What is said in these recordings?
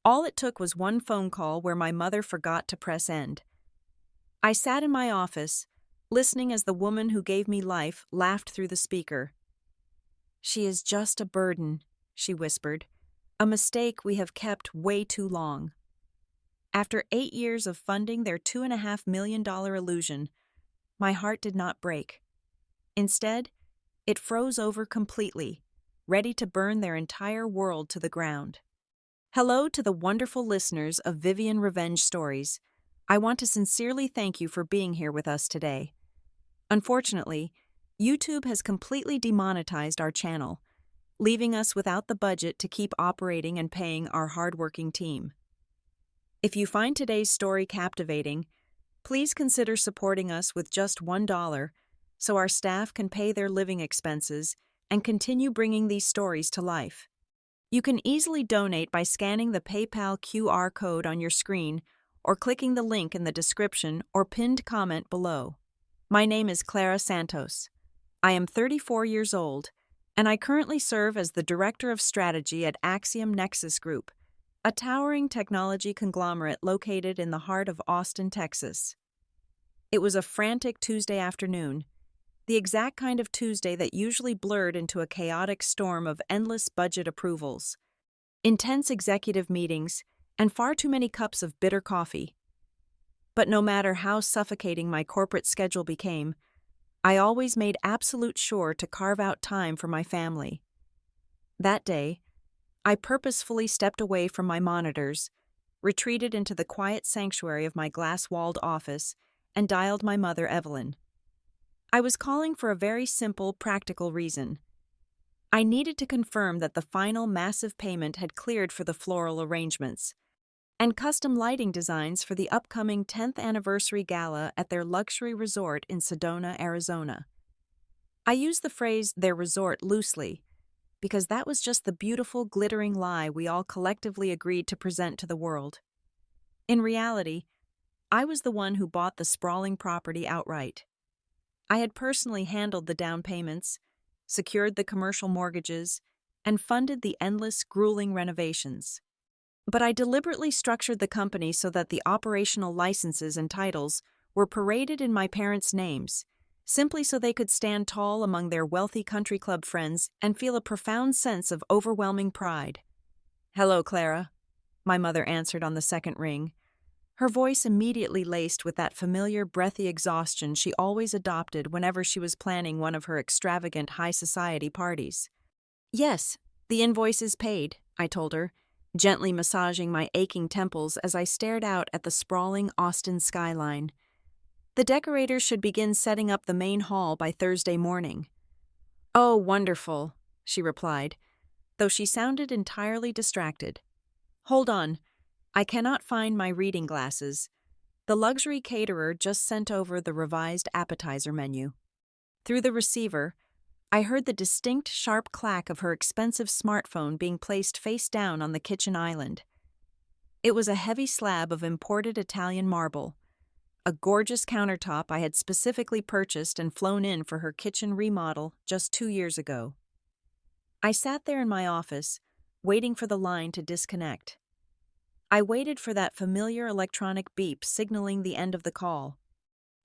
All it took was one phone call where my mother forgot to press end. I sat in my office, listening as the woman who gave me life laughed through the speaker. "She is just a burden," she whispered, "a mistake we have kept way too long." After 8 years of funding their $2.5 million illusion, my heart did not break. Instead, it froze over completely, ready to burn their entire world to the ground. Hello to the wonderful listeners of Vivian Revenge Stories. I want to sincerely thank you for being here with us today. Unfortunately, YouTube has completely demonetized our channel, leaving us without the budget to keep operating and paying our hardworking team. If you find today's story captivating, please consider supporting us with just $1 so our staff can pay their living expenses and continue bringing these stories to life. You can easily donate by scanning the PayPal QR code on your screen or clicking the link in the description or pinned comment below. My name is Clara Santos. I am 34 years old, and I currently serve as the Director of Strategy at Axiom Nexus Group, a towering technology conglomerate located in the heart of Austin, Texas. It was a frantic Tuesday afternoon, the exact kind of Tuesday that usually blurred into a chaotic storm of endless budget approvals, intense executive meetings, and far too many cups of bitter coffee. But no matter how suffocating my corporate schedule became, I always made absolute sure to carve out time for my family. That day, I purposefully stepped away from my monitors, retreated into the quiet sanctuary of my glass-walled office, and dialed my mother, Evelyn. I was calling for a very simple, practical reason. I needed to confirm that the final massive payment had cleared for the floral arrangements and custom lighting designs for the upcoming 10th anniversary gala at their luxury resort in Sedona, Arizona. I use the phrase "their resort" loosely, because that was just the beautiful, glittering lie we all collectively agreed to present to the world. In reality, I was the one who bought the sprawling property outright. I had personally handled the down payments, secured the commercial mortgages, and funded the endless, grueling renovations. But I deliberately structured the company so that the operational licenses and titles were paraded in my parents' names, simply so they could stand tall among their wealthy country club friends and feel a profound sense of overwhelming pride. "Hello, Clara," my mother answered on the second ring, her voice immediately laced with that familiar breathy exhaustion she always adopted whenever she was planning one of her extravagant high society parties. "Yes, the invoice is paid," I told her, gently massaging my aching temples as I stared out at the sprawling Austin skyline. "The decorators should begin setting up the main hall by Thursday morning." "Oh, wonderful," she replied, though she sounded entirely distracted. "Hold on. I cannot find my reading glasses. The luxury caterer just sent over the revised appetizer menu." Through the receiver, I heard the distinct, sharp clack of her expensive smartphone being placed face down on the kitchen island. It was a heavy slab of imported Italian marble, a gorgeous countertop I had specifically purchased and flown in for her kitchen remodel just 2 years ago. I sat there in my office, waiting for the line to disconnect. I waited for that familiar electronic beep signaling the end of the call.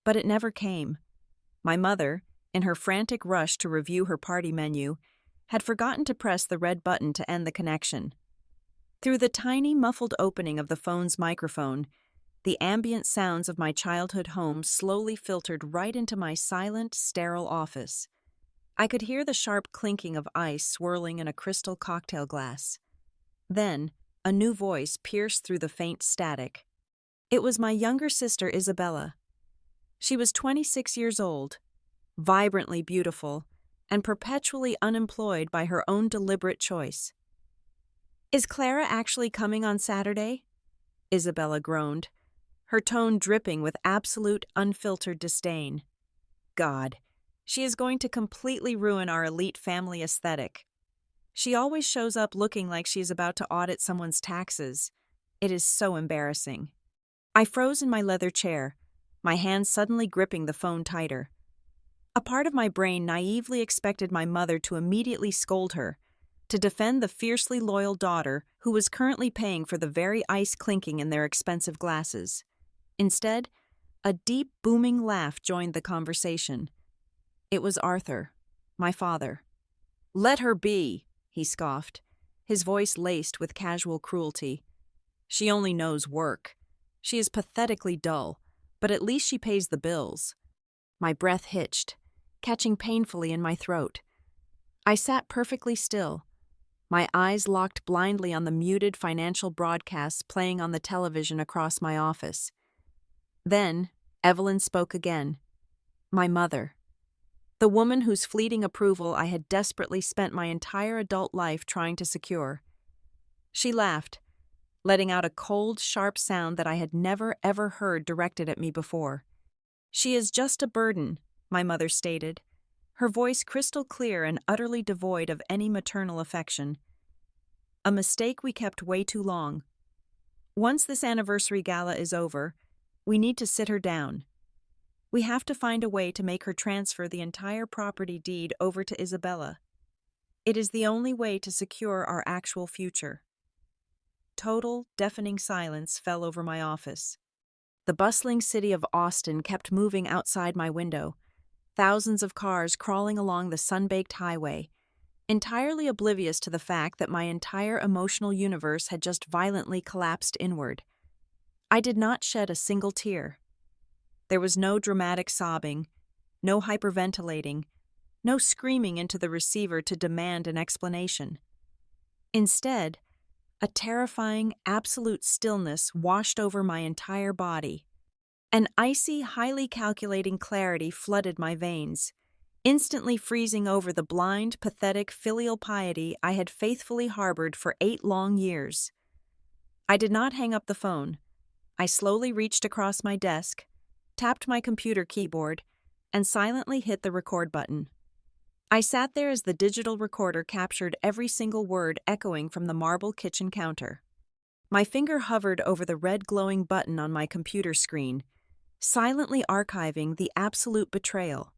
But it never came. My mother, in her frantic rush to review her party menu, had forgotten to press the red button to end the connection. Through the tiny, muffled opening of the phone's microphone, the ambient sounds of my childhood home slowly filtered right into my silent, sterile office. I could hear the sharp clinking of ice swirling in a crystal cocktail glass. Then, a new voice pierced through the faint static. It was my younger sister, Isabella. She was 26 years old, vibrantly beautiful, and perpetually unemployed by her own deliberate choice. "Is Clara actually coming on Saturday?" Isabella groaned, her tone dripping with absolute, unfiltered disdain. "God, she is going to completely ruin our elite family aesthetic. She always shows up looking like she is about to audit someone's taxes. It is so embarrassing." I froze in my leather chair, my hand suddenly gripping the phone tighter. A part of my brain naively expected my mother to immediately scold her, to defend the fiercely loyal daughter who was currently paying for the very ice clinking in their expensive glasses. Instead, a deep, booming laugh joined the conversation. It was Arthur, my father. "Let her be," he scoffed, his voice laced with casual cruelty. "She only knows work. She is pathetically dull, but at least she pays the bills." My breath hitched, catching painfully in my throat. I sat perfectly still, my eyes locked blindly on the muted financial broadcasts playing on the television across my office. Then, Evelyn spoke again. My mother. The woman whose fleeting approval I had desperately spent my entire adult life trying to secure. She laughed, letting out a cold, sharp sound that I had never ever heard directed at me before. "She is just a burden," my mother stated, her voice crystal clear and utterly devoid of any maternal affection. "A mistake we kept way too long. Once this anniversary gala is over, we need to sit her down. We have to find a way to make her transfer the entire property deed over to Isabella. It is the only way to secure our actual future." Total, deafening silence fell over my office. The bustling city of Austin kept moving outside my window, thousands of cars crawling along the sun-baked highway, entirely oblivious to the fact that my entire emotional universe had just violently collapsed inward. I did not shed a single tear. There was no dramatic sobbing, no hyperventilating, no screaming into the receiver to demand an explanation. Instead, a terrifying, absolute stillness washed over my entire body. An icy, highly calculating clarity flooded my veins, instantly freezing over the blind, pathetic filial piety I had faithfully harbored for 8 long years. I did not hang up the phone. I slowly reached across my desk, tapped my computer keyboard, and silently hit the record button. I sat there as the digital recorder captured every single word echoing from the marble kitchen counter. My finger hovered over the red glowing button on my computer screen, silently archiving the absolute betrayal.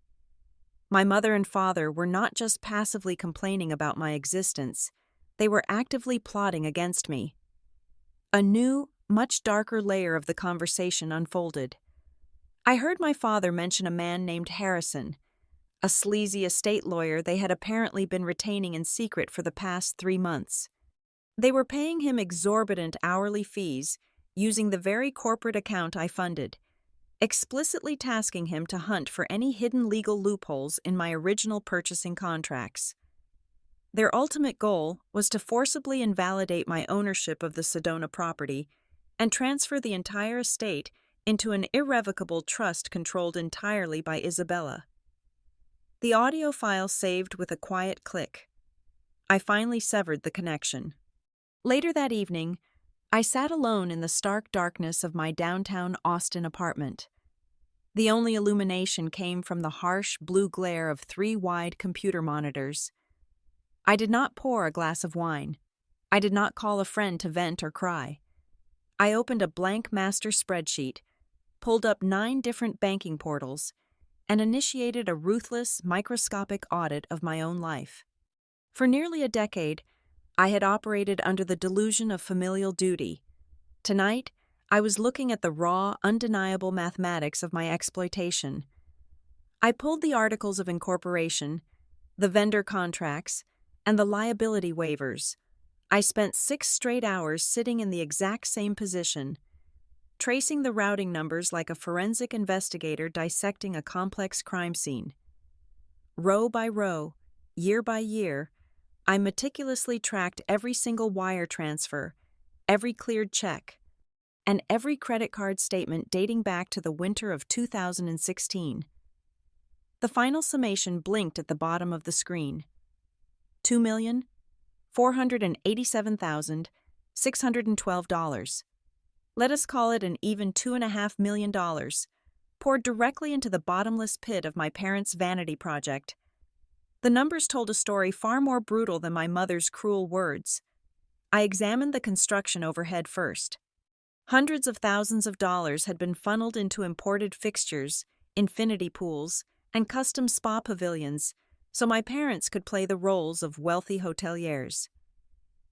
My mother and father were not just passively complaining about my existence, they were actively plotting against me. A new, much darker layer of the conversation unfolded. I heard my father mention a man named Harrison, a sleazy estate lawyer they had apparently been retaining in secret for the past 3 months. They were paying him exorbitant hourly fees using the very corporate account I funded, explicitly tasking him to hunt for any hidden legal loopholes in my original purchasing contracts. Their ultimate goal was to forcibly invalidate my ownership of the Sedona property and transfer the entire estate into an irrevocable trust controlled entirely by Isabella. The audio file saved with a quiet click. I finally severed the connection. Later that evening, I sat alone in the stark darkness of my downtown Austin apartment. The only illumination came from the harsh blue glare of 3 wide computer monitors. I did not pour a glass of wine. I did not call a friend to vent or cry. I opened a blank master spreadsheet, pulled up 9 different banking portals, and initiated a ruthless, microscopic audit of my own life. For nearly a decade, I had operated under the delusion of familial duty. Tonight, I was looking at the raw, undeniable mathematics of my exploitation. I pulled the articles of incorporation, the vendor contracts, and the liability waivers. I spent 6 straight hours sitting in the exact same position, tracing the routing numbers like a forensic investigator dissecting a complex crime scene. Row by row, year by year, I meticulously tracked every single wire transfer, every cleared check, and every credit card statement dating back to the winter of 2016. The final summation blinked at the bottom of the screen. $2,487,612. Let us call it an even $2.5 million, poured directly into the bottomless pit of my parents' vanity project. The numbers told a story far more brutal than my mother's cruel words. I examined the construction overhead first. Hundreds of thousands of dollars had been funneled into imported fixtures, infinity pools, and custom spa pavilions, so my parents could play the roles of wealthy hoteliers.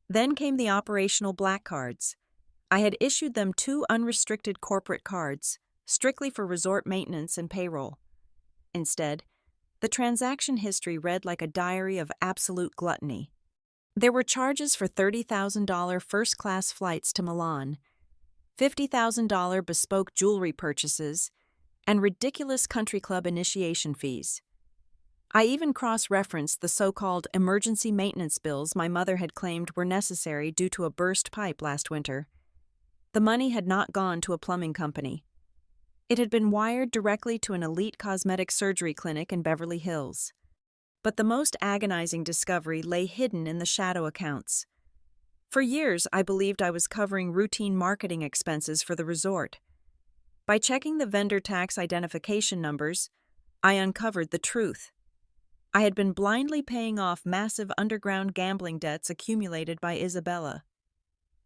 Then came the operational black cards. I had issued them 2 unrestricted corporate cards, strictly for resort maintenance and payroll. Instead, the transaction history read like a diary of absolute gluttony. There were charges for $30,000 first-class flights to Milan, $50,000 bespoke jewelry purchases, and ridiculous country club initiation fees. I even cross-referenced the so-called emergency maintenance bills my mother had claimed were necessary due to a burst pipe last winter. The money had not gone to a plumbing company. It had been wired directly to an elite cosmetic surgery clinic in Beverly Hills. But the most agonizing discovery lay hidden in the shadow accounts. For years, I believed I was covering routine marketing expenses for the resort. By checking the vendor tax identification numbers, I uncovered the truth. I had been blindly paying off massive underground gambling debts accumulated by Isabella.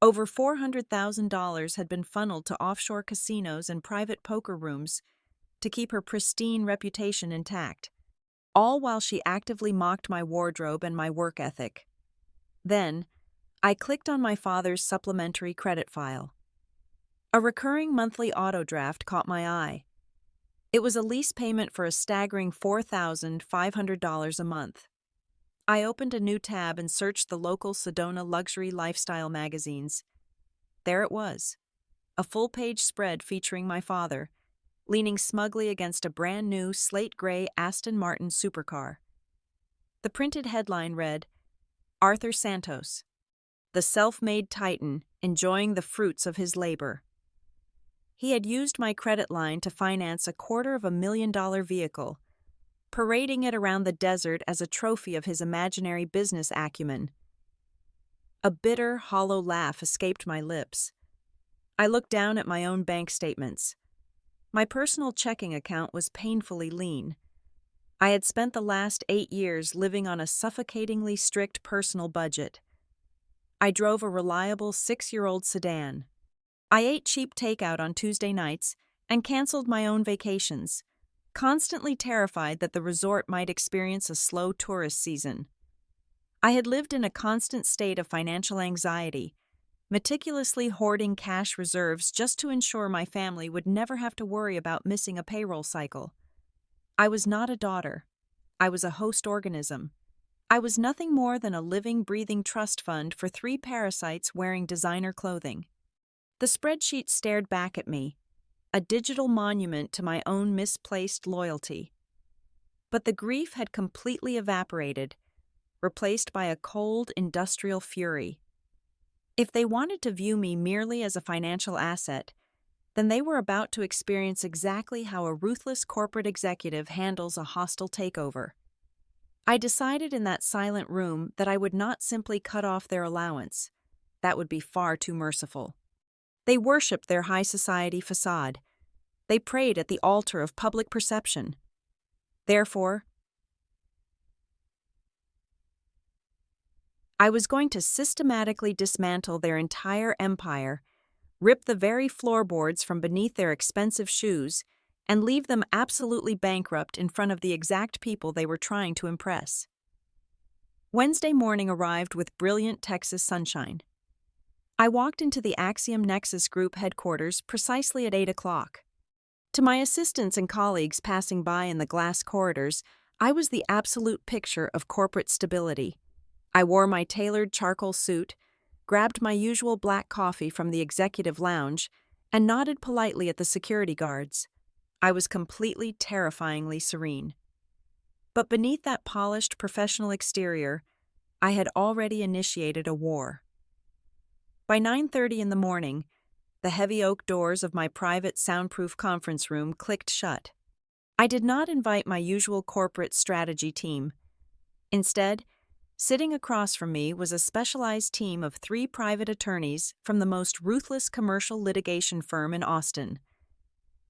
Over $400,000 had been funneled to offshore casinos and private poker rooms to keep her pristine reputation intact, all while she actively mocked my wardrobe and my work ethic. Then, I clicked on my father's supplementary credit file. A recurring monthly auto draft caught my eye. It was a lease payment for a staggering $4,500 a month. I opened a new tab and searched the local Sedona luxury lifestyle magazines. There it was, a full-page spread featuring my father, leaning smugly against a brand-new slate-gray Aston Martin supercar. The printed headline read, "Arthur Santos, the self-made titan enjoying the fruits of his labor." He had used my credit line to finance a $250,000 vehicle, parading it around the desert as a trophy of his imaginary business acumen. A bitter, hollow laugh escaped my lips. I looked down at my own bank statements. My personal checking account was painfully lean. I had spent the last 8 years living on a suffocatingly strict personal budget. I drove a reliable 6-year-old sedan. I ate cheap takeout on Tuesday nights and canceled my own vacations, constantly terrified that the resort might experience a slow tourist season. I had lived in a constant state of financial anxiety, meticulously hoarding cash reserves just to ensure my family would never have to worry about missing a payroll cycle. I was not a daughter. I was a host organism. I was nothing more than a living, breathing trust fund for 3 parasites wearing designer clothing. The spreadsheet stared back at me, a digital monument to my own misplaced loyalty. But the grief had completely evaporated, replaced by a cold, industrial fury. If they wanted to view me merely as a financial asset, then they were about to experience exactly how a ruthless corporate executive handles a hostile takeover. I decided in that silent room that I would not simply cut off their allowance. That would be far too merciful. They worshipped their high society facade. They prayed at the altar of public perception. Therefore, I was going to systematically dismantle their entire empire, rip the very floorboards from beneath their expensive shoes, and leave them absolutely bankrupt in front of the exact people they were trying to impress. Wednesday morning arrived with brilliant Texas sunshine. I walked into the Axiom Nexus Group headquarters precisely at 8 o'clock. To my assistants and colleagues passing by in the glass corridors, I was the absolute picture of corporate stability. I wore my tailored charcoal suit, grabbed my usual black coffee from the executive lounge, and nodded politely at the security guards. I was completely, terrifyingly serene. But beneath that polished, professional exterior, I had already initiated a war. By 9:30 in the morning, the heavy oak doors of my private soundproof conference room clicked shut. I did not invite my usual corporate strategy team. Instead, sitting across from me was a specialized team of 3 private attorneys from the most ruthless commercial litigation firm in Austin.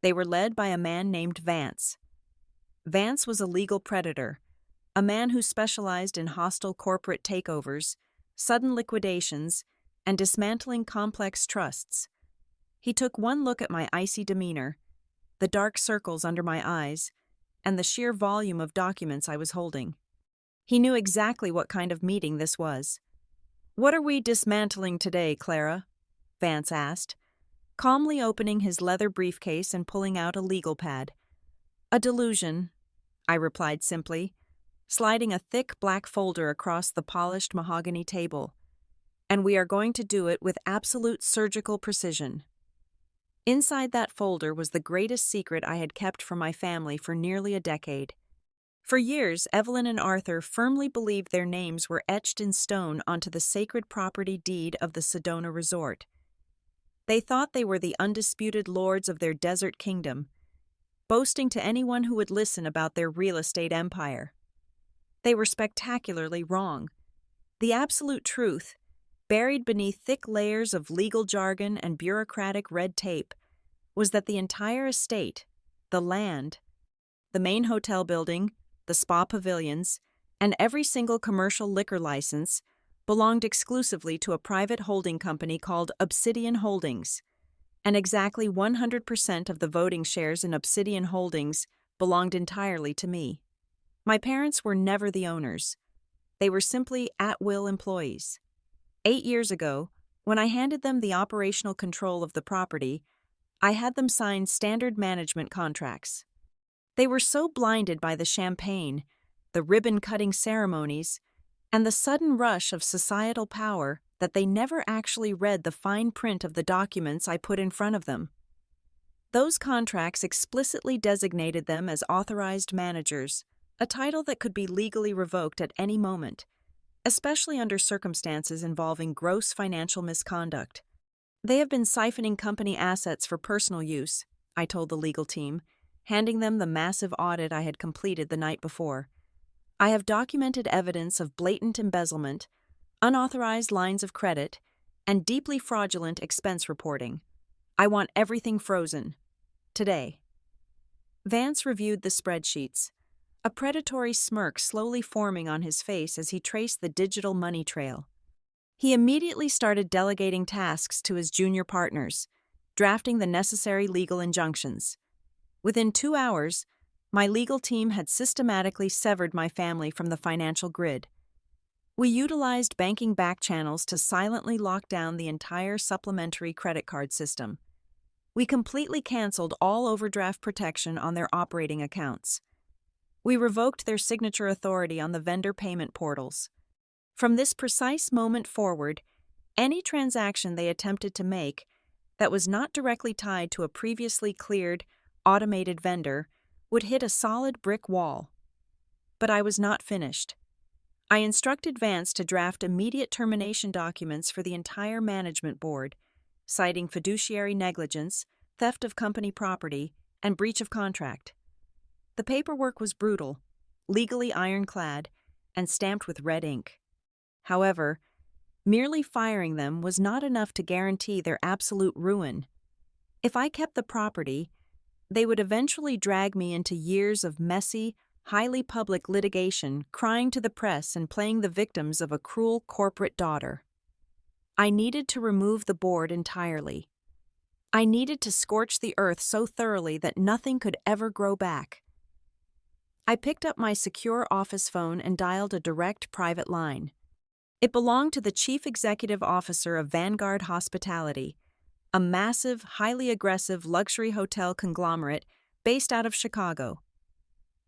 They were led by a man named Vance. Vance was a legal predator, a man who specialized in hostile corporate takeovers, sudden liquidations, and dismantling complex trusts. He took one look at my icy demeanor, the dark circles under my eyes, and the sheer volume of documents I was holding. He knew exactly what kind of meeting this was. "What are we dismantling today, Clara?" Vance asked, calmly opening his leather briefcase and pulling out a legal pad. "A delusion," I replied simply, sliding a thick black folder across the polished mahogany table. "And we are going to do it with absolute surgical precision." Inside that folder was the greatest secret I had kept from my family for nearly a decade. For years, Evelyn and Arthur firmly believed their names were etched in stone onto the sacred property deed of the Sedona Resort. They thought they were the undisputed lords of their desert kingdom, boasting to anyone who would listen about their real estate empire. They were spectacularly wrong. The absolute truth, buried beneath thick layers of legal jargon and bureaucratic red tape, was that the entire estate, the land, the main hotel building, the spa pavilions, and every single commercial liquor license belonged exclusively to a private holding company called Obsidian Holdings, and exactly 100% of the voting shares in Obsidian Holdings belonged entirely to me. My parents were never the owners. They were simply at-will employees. 8 years ago, when I handed them the operational control of the property, I had them sign standard management contracts. They were so blinded by the champagne, the ribbon-cutting ceremonies, and the sudden rush of societal power that they never actually read the fine print of the documents I put in front of them. Those contracts explicitly designated them as authorized managers, a title that could be legally revoked at any moment, especially under circumstances involving gross financial misconduct. "They have been siphoning company assets for personal use," I told the legal team, handing them the massive audit I had completed the night before. "I have documented evidence of blatant embezzlement, unauthorized lines of credit, and deeply fraudulent expense reporting. I want everything frozen. Today." Vance reviewed the spreadsheets, a predatory smirk slowly forming on his face as he traced the digital money trail. He immediately started delegating tasks to his junior partners, drafting the necessary legal injunctions. Within 2 hours, my legal team had systematically severed my family from the financial grid. We utilized banking back channels to silently lock down the entire supplementary credit card system. We completely canceled all overdraft protection on their operating accounts. We revoked their signature authority on the vendor payment portals. From this precise moment forward, any transaction they attempted to make that was not directly tied to a previously cleared, automated vendor would hit a solid brick wall. But I was not finished. I instructed Vance to draft immediate termination documents for the entire management board, citing fiduciary negligence, theft of company property, and breach of contract. The paperwork was brutal, legally ironclad, and stamped with red ink. However, merely firing them was not enough to guarantee their absolute ruin. If I kept the property, they would eventually drag me into years of messy, highly public litigation, crying to the press and playing the victims of a cruel corporate daughter. I needed to remove the board entirely. I needed to scorch the earth so thoroughly that nothing could ever grow back. I picked up my secure office phone and dialed a direct private line. It belonged to the chief executive officer of Vanguard Hospitality, a massive, highly aggressive luxury hotel conglomerate based out of Chicago.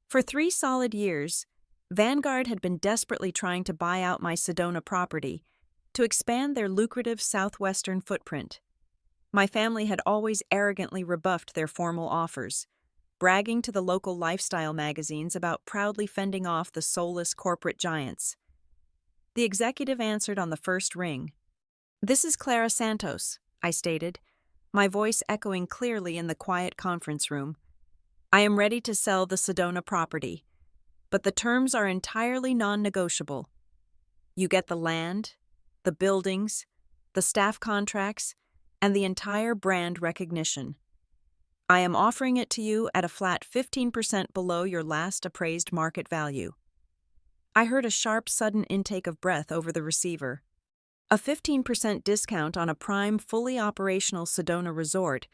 For 3 solid years, Vanguard had been desperately trying to buy out my Sedona property to expand their lucrative southwestern footprint. My family had always arrogantly rebuffed their formal offers, bragging to the local lifestyle magazines about proudly fending off the soulless corporate giants. The executive answered on the first ring. "This is Clara Santos," I stated, my voice echoing clearly in the quiet conference room. "I am ready to sell the Sedona property, but the terms are entirely non-negotiable. You get the land, the buildings, the staff contracts, and the entire brand recognition. I am offering it to you at a flat 15% below your last appraised market value." I heard a sharp, sudden intake of breath over the receiver. A 15% discount on a prime, fully operational Sedona resort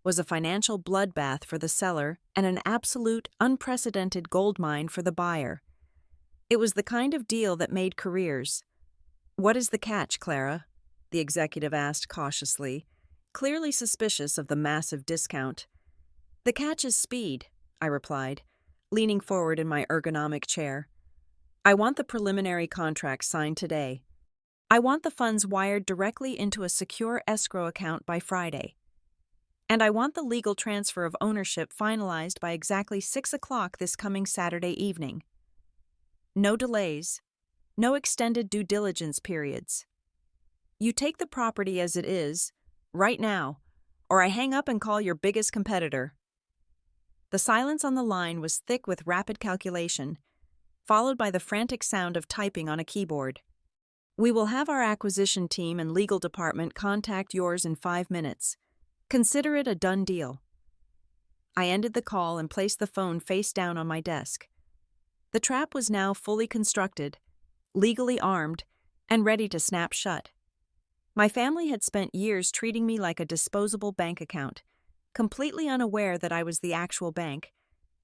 was a financial bloodbath for the seller and an absolute, unprecedented goldmine for the buyer. It was the kind of deal that made careers. "What is the catch, Clara?" the executive asked cautiously, clearly suspicious of the massive discount. "The catch is speed," I replied, leaning forward in my ergonomic chair. "I want the preliminary contract signed today. I want the funds wired directly into a secure escrow account by Friday. And I want the legal transfer of ownership finalized by exactly 6 o'clock this coming Saturday evening. No delays, no extended due diligence periods. You take the property as it is, right now, or I hang up and call your biggest competitor." The silence on the line was thick with rapid calculation, followed by the frantic sound of typing on a keyboard. "We will have our acquisition team and legal department contact yours in 5 minutes. Consider it a done deal." I ended the call and placed the phone face down on my desk. The trap was now fully constructed, legally armed, and ready to snap shut. My family had spent years treating me like a disposable bank account, completely unaware that I was the actual bank,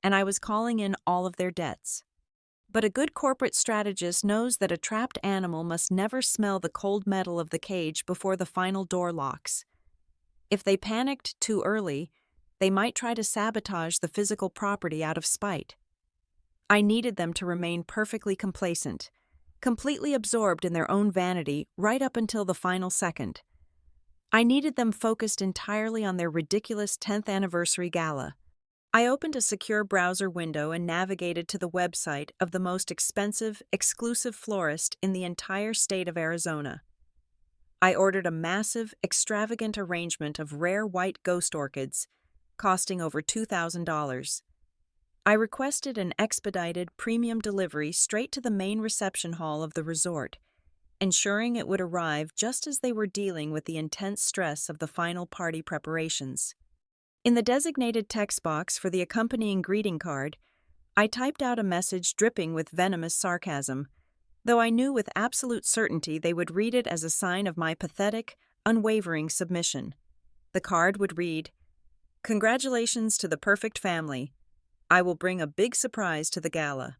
and I was calling in all of their debts. But a good corporate strategist knows that a trapped animal must never smell the cold metal of the cage before the final door locks. If they panicked too early, they might try to sabotage the physical property out of spite. I needed them to remain perfectly complacent, completely absorbed in their own vanity right up until the final second. I needed them focused entirely on their ridiculous 10th anniversary gala. I opened a secure browser window and navigated to the website of the most expensive, exclusive florist in the entire state of Arizona. I ordered a massive, extravagant arrangement of rare white ghost orchids, costing over $2,000. I requested an expedited premium delivery straight to the main reception hall of the resort, ensuring it would arrive just as they were dealing with the intense stress of the final party preparations. In the designated text box for the accompanying greeting card, I typed out a message dripping with venomous sarcasm, though I knew with absolute certainty they would read it as a sign of my pathetic, unwavering submission. The card would read, "Congratulations to the perfect family. I will bring a big surprise to the gala."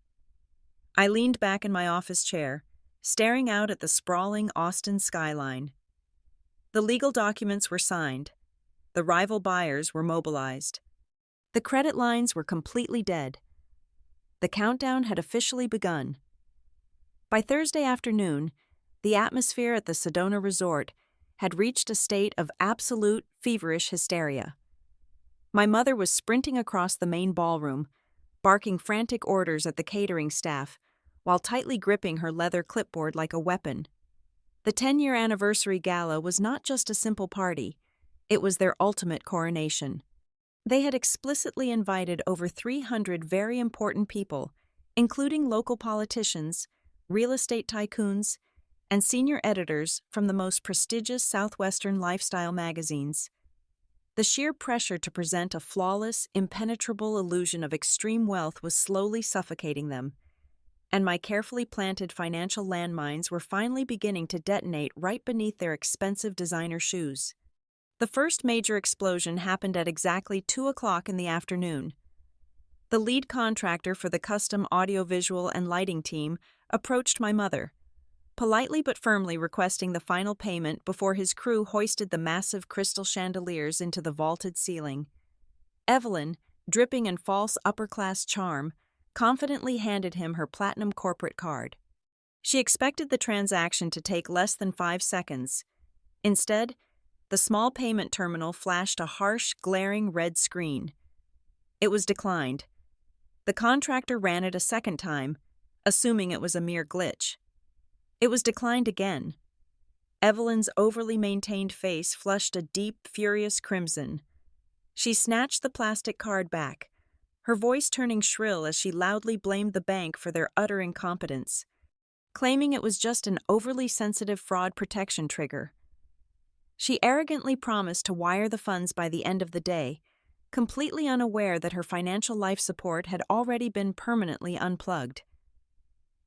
I leaned back in my office chair, staring out at the sprawling Austin skyline. The legal documents were signed. The rival buyers were mobilized. The credit lines were completely dead. The countdown had officially begun. By Thursday afternoon, the atmosphere at the Sedona Resort had reached a state of absolute, feverish hysteria. My mother was sprinting across the main ballroom, barking frantic orders at the catering staff, while tightly gripping her leather clipboard like a weapon. The 10-year anniversary gala was not just a simple party, it was their ultimate coronation. They had explicitly invited over 300 very important people, including local politicians, real estate tycoons, and senior editors from the most prestigious Southwestern lifestyle magazines. The sheer pressure to present a flawless, impenetrable illusion of extreme wealth was slowly suffocating them, and my carefully planted financial landmines were finally beginning to detonate right beneath their expensive designer shoes. The first major explosion happened at exactly 2 o'clock in the afternoon. The lead contractor for the custom audiovisual and lighting team approached my mother, politely but firmly requesting the final payment before his crew hoisted the massive crystal chandeliers into the vaulted ceiling. Evelyn, dripping in false upper-class charm, confidently handed him her platinum corporate card. She expected the transaction to take less than 5 seconds. Instead, the small payment terminal flashed a harsh, glaring red screen. It was declined. The contractor ran it a second time, assuming it was a mere glitch. It was declined again. Evelyn's overly maintained face flushed a deep, furious crimson. She snatched the plastic card back, her voice turning shrill as she loudly blamed the bank for their utter incompetence, claiming it was just an overly sensitive fraud protection trigger. She arrogantly promised to wire the funds by the end of the day, completely unaware that her financial life support had already been permanently unplugged.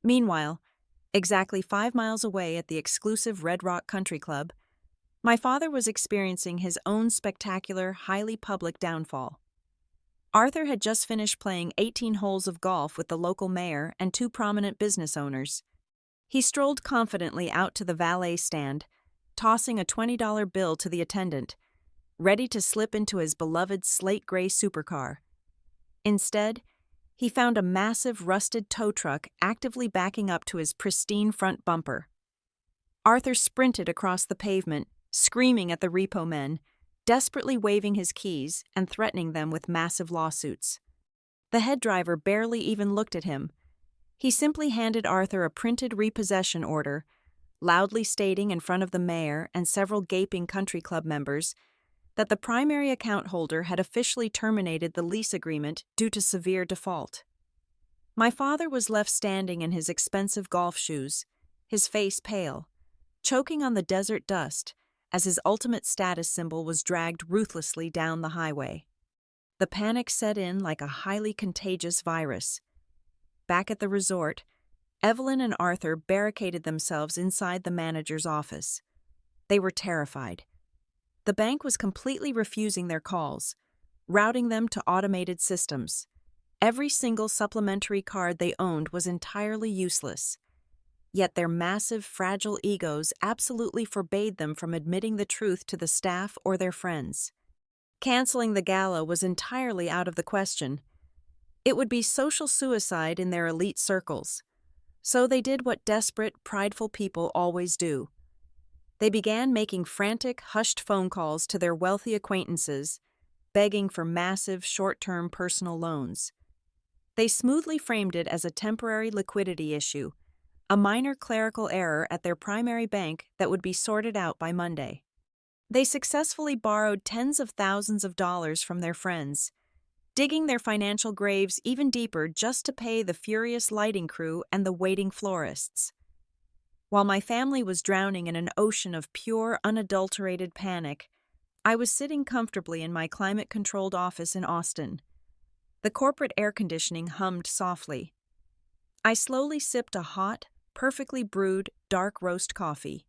Meanwhile, exactly 5 miles away at the exclusive Red Rock Country Club, my father was experiencing his own spectacular, highly public downfall. Arthur had just finished playing 18 holes of golf with the local mayor and two prominent business owners. He strolled confidently out to the valet stand, tossing a $20 bill to the attendant, ready to slip into his beloved slate-gray supercar. Instead, he found a massive rusted tow truck actively backing up to his pristine front bumper. Arthur sprinted across the pavement, screaming at the repo men, desperately waving his keys and threatening them with massive lawsuits. The head driver barely even looked at him. He simply handed Arthur a printed repossession order, loudly stating in front of the mayor and several gaping country club members that the primary account holder had officially terminated the lease agreement due to severe default. My father was left standing in his expensive golf shoes, his face pale, choking on the desert dust as his ultimate status symbol was dragged ruthlessly down the highway. The panic set in like a highly contagious virus. Back at the resort, Evelyn and Arthur barricaded themselves inside the manager's office. They were terrified. The bank was completely refusing their calls, routing them to automated systems. Every single supplementary card they owned was entirely useless. Yet their massive, fragile egos absolutely forbade them from admitting the truth to the staff or their friends. Canceling the gala was entirely out of the question. It would be social suicide in their elite circles. So they did what desperate, prideful people always do. They began making frantic, hushed phone calls to their wealthy acquaintances, begging for massive, short-term personal loans. They smoothly framed it as a temporary liquidity issue, a minor clerical error at their primary bank that would be sorted out by Monday. They successfully borrowed tens of thousands of dollars from their friends, digging their financial graves even deeper just to pay the furious lighting crew and the waiting florists. While my family was drowning in an ocean of pure, unadulterated panic, I was sitting comfortably in my climate-controlled office in Austin. The corporate air conditioning hummed softly. I slowly sipped a hot, perfectly brewed, dark roast coffee.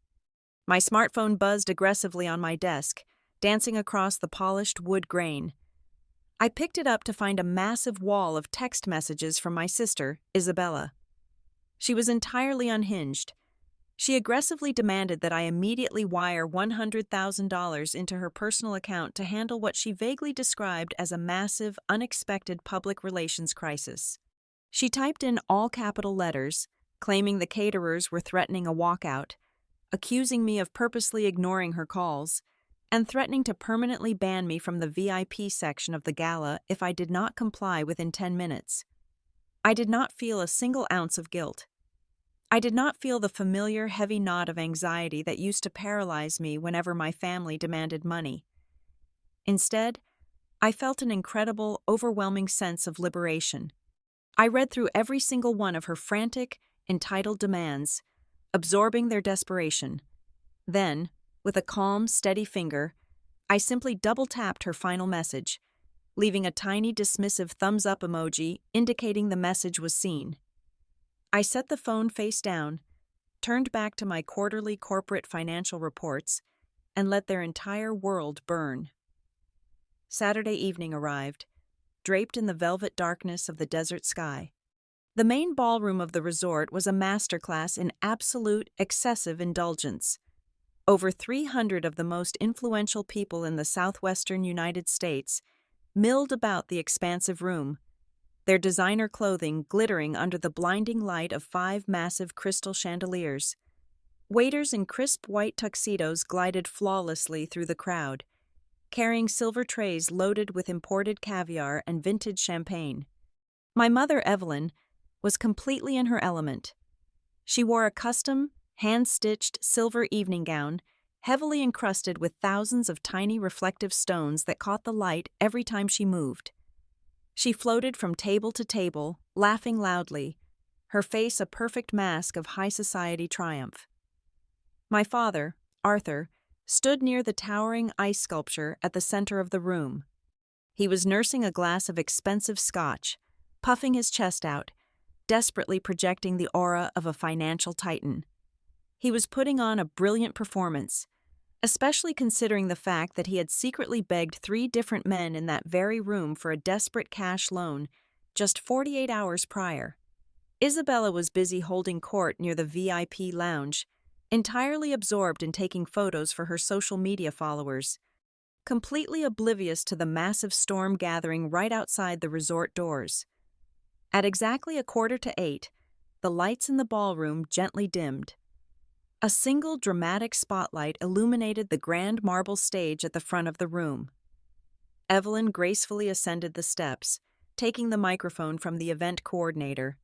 My smartphone buzzed aggressively on my desk, dancing across the polished wood grain. I picked it up to find a massive wall of text messages from my sister, Isabella. She was entirely unhinged. She aggressively demanded that I immediately wire $100,000 into her personal account to handle what she vaguely described as a massive, unexpected public relations crisis. She typed in all capital letters, claiming the caterers were threatening a walkout, accusing me of purposely ignoring her calls, and threatening to permanently ban me from the VIP section of the gala if I did not comply within 10 minutes. I did not feel a single ounce of guilt. I did not feel the familiar heavy knot of anxiety that used to paralyze me whenever my family demanded money. Instead, I felt an incredible, overwhelming sense of liberation. I read through every single one of her frantic, entitled demands, absorbing their desperation. Then, with a calm, steady finger, I simply double-tapped her final message, leaving a tiny dismissive thumbs-up emoji indicating the message was seen. I set the phone face down, turned back to my quarterly corporate financial reports, and let their entire world burn. Saturday evening arrived, draped in the velvet darkness of the desert sky. The main ballroom of the resort was a masterclass in absolute, excessive indulgence. Over 300 of the most influential people in the southwestern United States milled about the expansive room, their designer clothing glittering under the blinding light of 5 massive crystal chandeliers. Waiters in crisp white tuxedos glided flawlessly through the crowd, carrying silver trays loaded with imported caviar and vintage champagne. My mother, Evelyn, was completely in her element. She wore a custom, hand-stitched silver evening gown, heavily encrusted with thousands of tiny reflective stones that caught the light every time she moved. She floated from table to table, laughing loudly, her face a perfect mask of high society triumph. My father, Arthur, stood near the towering ice sculpture at the center of the room. He was nursing a glass of expensive scotch, puffing his chest out, desperately projecting the aura of a financial titan. He was putting on a brilliant performance, especially considering the fact that he had secretly begged 3 different men in that very room for a desperate cash loan just 48 hours prior. Isabella was busy holding court near the VIP lounge, entirely absorbed in taking photos for her social media followers, completely oblivious to the massive storm gathering right outside the resort doors. At exactly 7:15, the lights in the ballroom gently dimmed. A single dramatic spotlight illuminated the grand marble stage at the front of the room. Evelyn gracefully ascended the steps, taking the microphone from the event coordinator.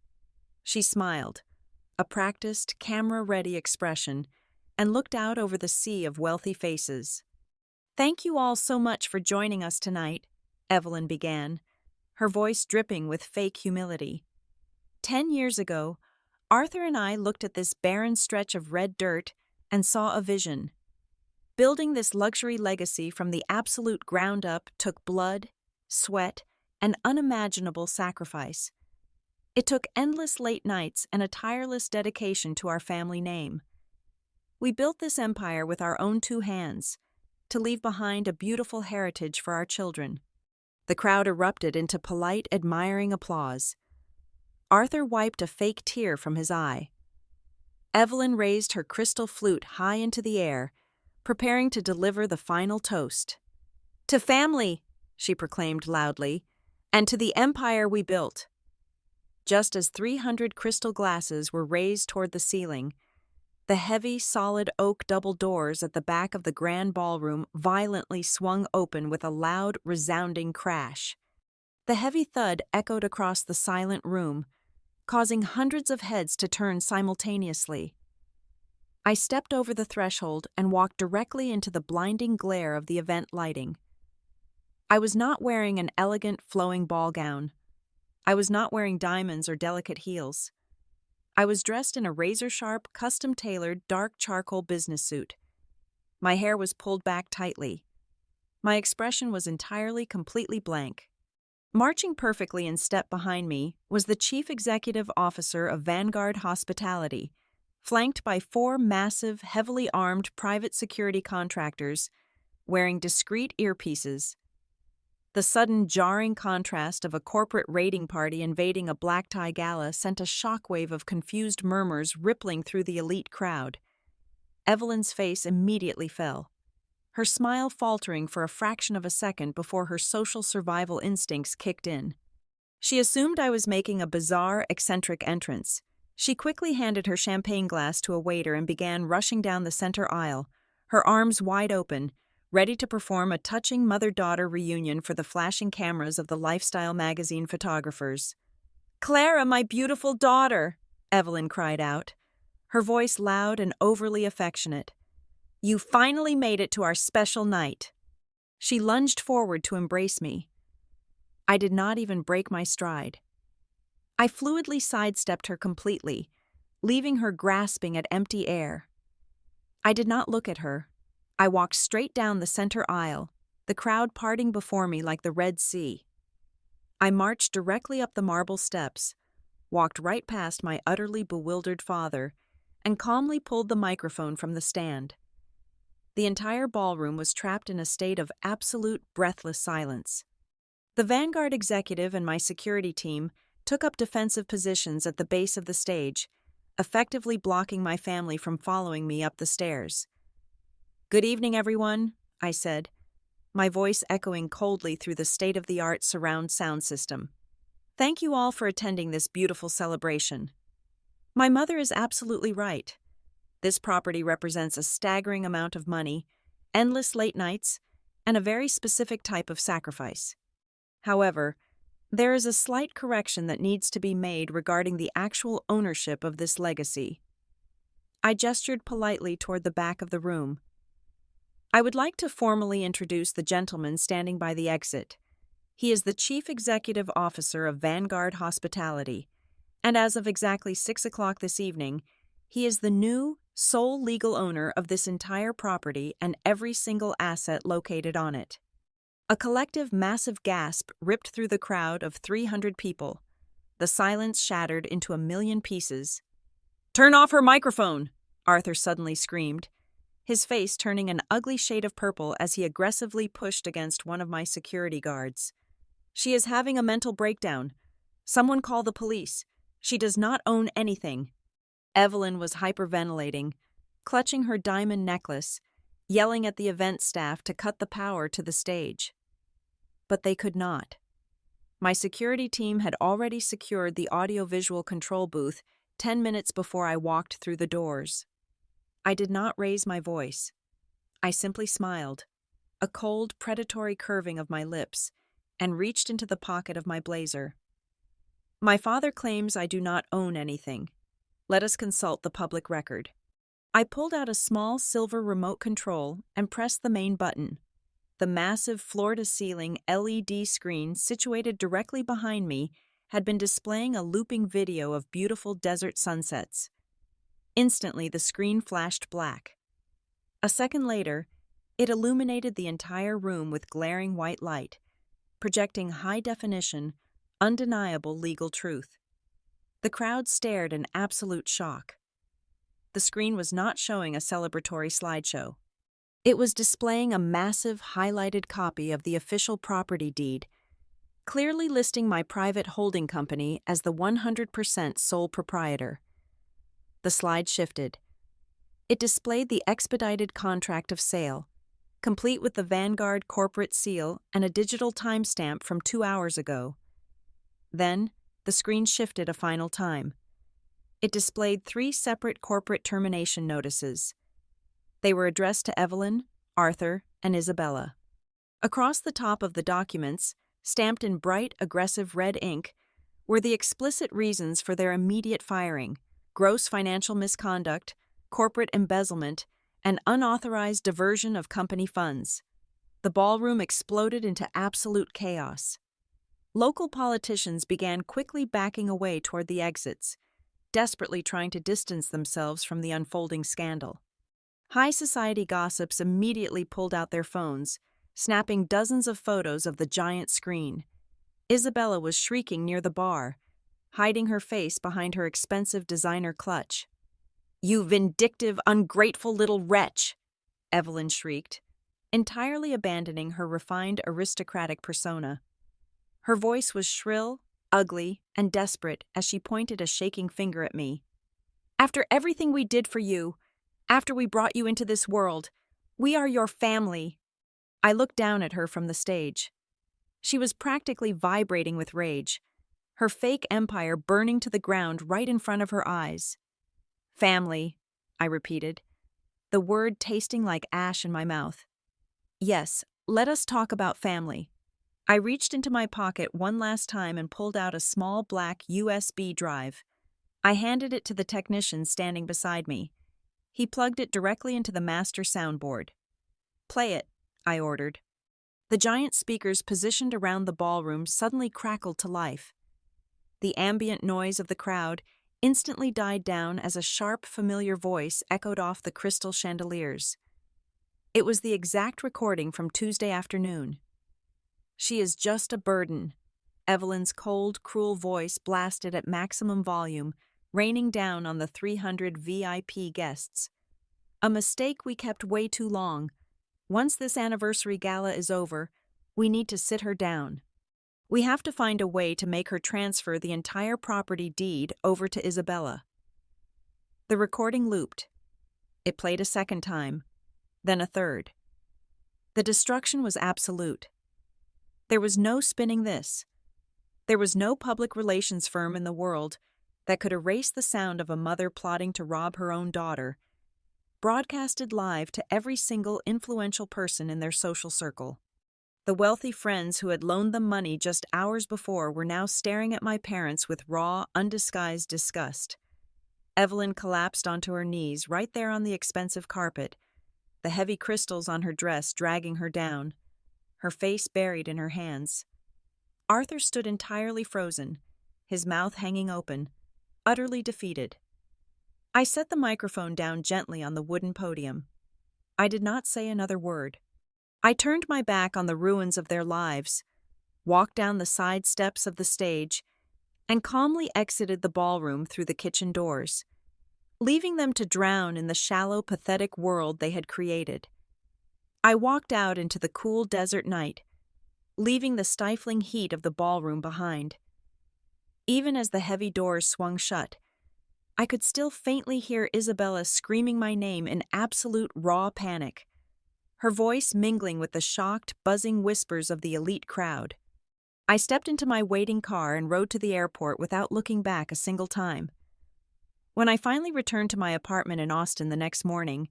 She smiled, a practiced, camera-ready expression, and looked out over the sea of wealthy faces. "Thank you all so much for joining us tonight," Evelyn began, her voice dripping with fake humility. 10 years ago, Arthur and I looked at this barren stretch of red dirt and saw a vision. Building this luxury legacy from the absolute ground up took blood, sweat, and unimaginable sacrifice. It took endless late nights and a tireless dedication to our family name. We built this empire with our own 2 hands, to leave behind a beautiful heritage for our children. The crowd erupted into polite, admiring applause. Arthur wiped a fake tear from his eye. Evelyn raised her crystal flute high into the air, preparing to deliver the final toast. "To family," she proclaimed loudly, "and to the empire we built." Just as 300 crystal glasses were raised toward the ceiling, the heavy, solid oak double doors at the back of the grand ballroom violently swung open with a loud, resounding crash. The heavy thud echoed across the silent room, causing hundreds of heads to turn simultaneously. I stepped over the threshold and walked directly into the blinding glare of the event lighting. I was not wearing an elegant, flowing ball gown. I was not wearing diamonds or delicate heels. I was dressed in a razor-sharp, custom-tailored, dark charcoal business suit. My hair was pulled back tightly. My expression was entirely, completely blank. Marching perfectly in step behind me was the Chief Executive Officer of Vanguard Hospitality, flanked by 4 massive, heavily armed private security contractors wearing discreet earpieces. The sudden jarring contrast of a corporate raiding party invading a black tie gala sent a shockwave of confused murmurs rippling through the elite crowd. Evelyn's face immediately fell, her smile faltering for a fraction of a second before her social survival instincts kicked in. She assumed I was making a bizarre, eccentric entrance. She quickly handed her champagne glass to a waiter and began rushing down the center aisle, her arms wide open, ready to perform a touching mother-daughter reunion for the flashing cameras of the lifestyle magazine photographers. "Clara, my beautiful daughter!" Evelyn cried out, her voice loud and overly affectionate. "You finally made it to our special night." She lunged forward to embrace me. I did not even break my stride. I fluidly sidestepped her completely, leaving her grasping at empty air. I did not look at her. I walked straight down the center aisle, the crowd parting before me like the Red Sea. I marched directly up the marble steps, walked right past my utterly bewildered father, and calmly pulled the microphone from the stand. The entire ballroom was trapped in a state of absolute, breathless silence. The Vanguard executive and my security team took up defensive positions at the base of the stage, effectively blocking my family from following me up the stairs. "Good evening, everyone," I said, my voice echoing coldly through the state-of-the-art surround sound system. "Thank you all for attending this beautiful celebration." My mother is absolutely right. This property represents a staggering amount of money, endless late nights, and a very specific type of sacrifice. However, there is a slight correction that needs to be made regarding the actual ownership of this legacy. I gestured politely toward the back of the room. "I would like to formally introduce the gentleman standing by the exit. He is the Chief Executive Officer of Vanguard Hospitality, and as of exactly 6 o'clock this evening, he is the new, sole legal owner of this entire property and every single asset located on it." A collective massive gasp ripped through the crowd of 300 people. The silence shattered into a million pieces. "Turn off her microphone!" Arthur suddenly screamed, his face turning an ugly shade of purple as he aggressively pushed against one of my security guards. "She is having a mental breakdown. Someone call the police. She does not own anything." Evelyn was hyperventilating, clutching her diamond necklace, yelling at the event staff to cut the power to the stage. But they could not. My security team had already secured the audiovisual control booth 10 minutes before I walked through the doors. I did not raise my voice. I simply smiled, a cold, predatory curving of my lips, and reached into the pocket of my blazer. "My father claims I do not own anything. Let us consult the public record." I pulled out a small silver remote control and pressed the main button. The massive floor-to-ceiling LED screen situated directly behind me had been displaying a looping video of beautiful desert sunsets. Instantly, the screen flashed black. A second later, it illuminated the entire room with glaring white light, projecting high-definition, undeniable legal truth. The crowd stared in absolute shock. The screen was not showing a celebratory slideshow. It was displaying a massive, highlighted copy of the official property deed, clearly listing my private holding company as the 100% sole proprietor. The slide shifted. It displayed the expedited contract of sale, complete with the Vanguard corporate seal and a digital timestamp from 2 hours ago. Then, the screen shifted a final time. It displayed 3 separate corporate termination notices. They were addressed to Evelyn, Arthur, and Isabella. Across the top of the documents, stamped in bright, aggressive red ink, were the explicit reasons for their immediate firing: gross financial misconduct, corporate embezzlement, and unauthorized diversion of company funds. The ballroom exploded into absolute chaos. Local politicians began quickly backing away toward the exits, desperately trying to distance themselves from the unfolding scandal. High society gossips immediately pulled out their phones, snapping dozens of photos of the giant screen. Isabella was shrieking near the bar, hiding her face behind her expensive designer clutch. "You vindictive, ungrateful little wretch!" Evelyn shrieked, entirely abandoning her refined aristocratic persona. Her voice was shrill, ugly, and desperate as she pointed a shaking finger at me. "After everything we did for you, after we brought you into this world, we are your family." I looked down at her from the stage. She was practically vibrating with rage, her fake empire burning to the ground right in front of her eyes. "Family," I repeated, the word tasting like ash in my mouth. "Yes, let us talk about family." I reached into my pocket one last time and pulled out a small black USB drive. I handed it to the technician standing beside me. He plugged it directly into the master soundboard. "Play it," I ordered. The giant speakers positioned around the ballroom suddenly crackled to life. The ambient noise of the crowd instantly died down as a sharp, familiar voice echoed off the crystal chandeliers. It was the exact recording from Tuesday afternoon. "She is just a burden," Evelyn's cold, cruel voice blasted at maximum volume, raining down on the 300 VIP guests. "A mistake we kept way too long. Once this anniversary gala is over, we need to sit her down. We have to find a way to make her transfer the entire property deed over to Isabella." The recording looped. It played a second time, then a third. The destruction was absolute. There was no spinning this. There was no public relations firm in the world that could erase the sound of a mother plotting to rob her own daughter, broadcasted live to every single influential person in their social circle. The wealthy friends who had loaned them money just hours before were now staring at my parents with raw, undisguised disgust. Evelyn collapsed onto her knees right there on the expensive carpet, the heavy crystals on her dress dragging her down, her face buried in her hands. Arthur stood entirely frozen, his mouth hanging open, utterly defeated. I set the microphone down gently on the wooden podium. I did not say another word. I turned my back on the ruins of their lives, walked down the side steps of the stage, and calmly exited the ballroom through the kitchen doors. leaving them to drown in the shallow, pathetic world they had created. I walked out into the cool desert night, leaving the stifling heat of the ballroom behind. Even as the heavy doors swung shut, I could still faintly hear Isabella screaming my name in absolute raw panic, her voice mingling with the shocked, buzzing whispers of the elite crowd. I stepped into my waiting car and rode to the airport without looking back a single time. When I finally returned to my apartment in Austin the next morning,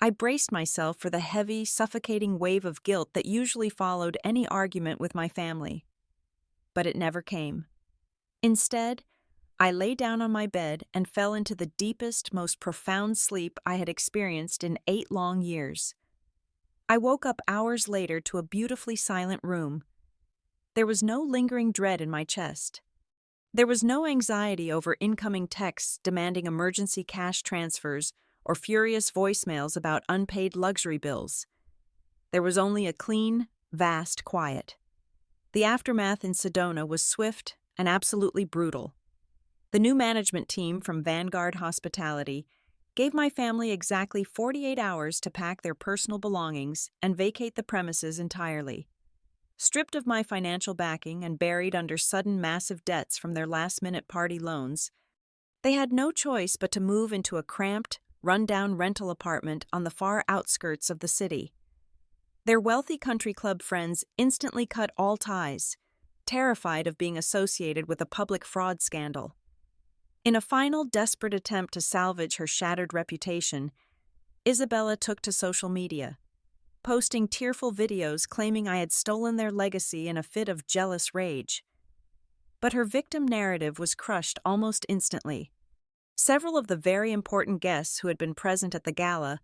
I braced myself for the heavy, suffocating wave of guilt that usually followed any argument with my family. But it never came. Instead, I lay down on my bed and fell into the deepest, most profound sleep I had experienced in 8 long years. I woke up hours later to a beautifully silent room. There was no lingering dread in my chest. There was no anxiety over incoming texts demanding emergency cash transfers or furious voicemails about unpaid luxury bills. There was only a clean, vast quiet. The aftermath in Sedona was swift and absolutely brutal. The new management team from Vanguard Hospitality gave my family exactly 48 hours to pack their personal belongings and vacate the premises entirely. Stripped of my financial backing and buried under sudden massive debts from their last-minute party loans, they had no choice but to move into a cramped, run-down rental apartment on the far outskirts of the city. Their wealthy country club friends instantly cut all ties, terrified of being associated with a public fraud scandal. In a final desperate attempt to salvage her shattered reputation, Isabella took to social media, posting tearful videos claiming I had stolen their legacy in a fit of jealous rage. But her victim narrative was crushed almost instantly. Several of the very important guests who had been present at the gala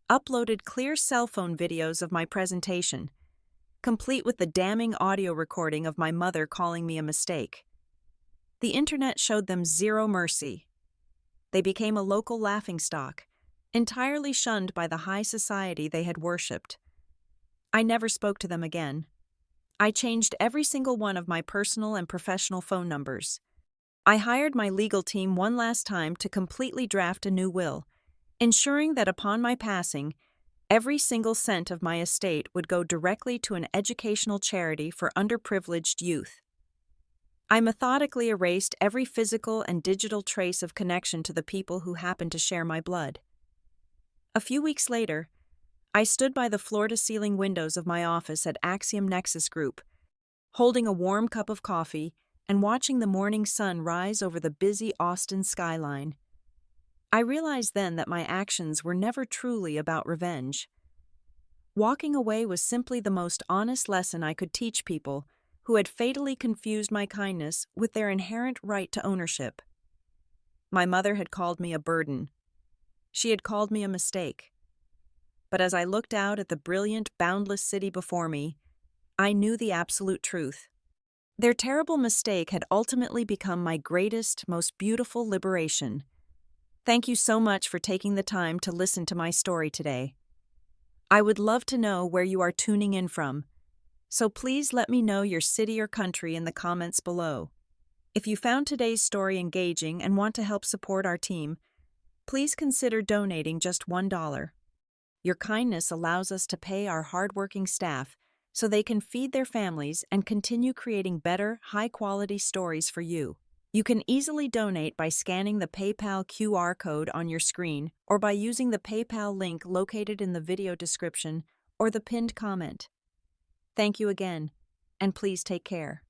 uploaded clear cell phone videos of my presentation, complete with the damning audio recording of my mother calling me a mistake. The internet showed them zero mercy. They became a local laughingstock, entirely shunned by the high society they had worshipped. I never spoke to them again. I changed every single one of my personal and professional phone numbers. I hired my legal team one last time to completely draft a new will, ensuring that upon my passing, every single cent of my estate would go directly to an educational charity for underprivileged youth. I methodically erased every physical and digital trace of connection to the people who happened to share my blood. A few weeks later, I stood by the floor-to-ceiling windows of my office at Axiom Nexus Group, holding a warm cup of coffee and watching the morning sun rise over the busy Austin skyline. I realized then that my actions were never truly about revenge. Walking away was simply the most honest lesson I could teach people who had fatally confused my kindness with their inherent right to ownership. My mother had called me a burden. She had called me a mistake. But as I looked out at the brilliant, boundless city before me, I knew the absolute truth. Their terrible mistake had ultimately become my greatest, most beautiful liberation. Thank you so much for taking the time to listen to my story today. I would love to know where you are tuning in from, so please let me know your city or country in the comments below. If you found today's story engaging and want to help support our team, please consider donating just $1. Your kindness allows us to pay our hardworking staff so they can feed their families and continue creating better, high-quality stories for you. You can easily donate by scanning the PayPal QR code on your screen or by using the PayPal link located in the video description or the pinned comment. Thank you again, and please take care.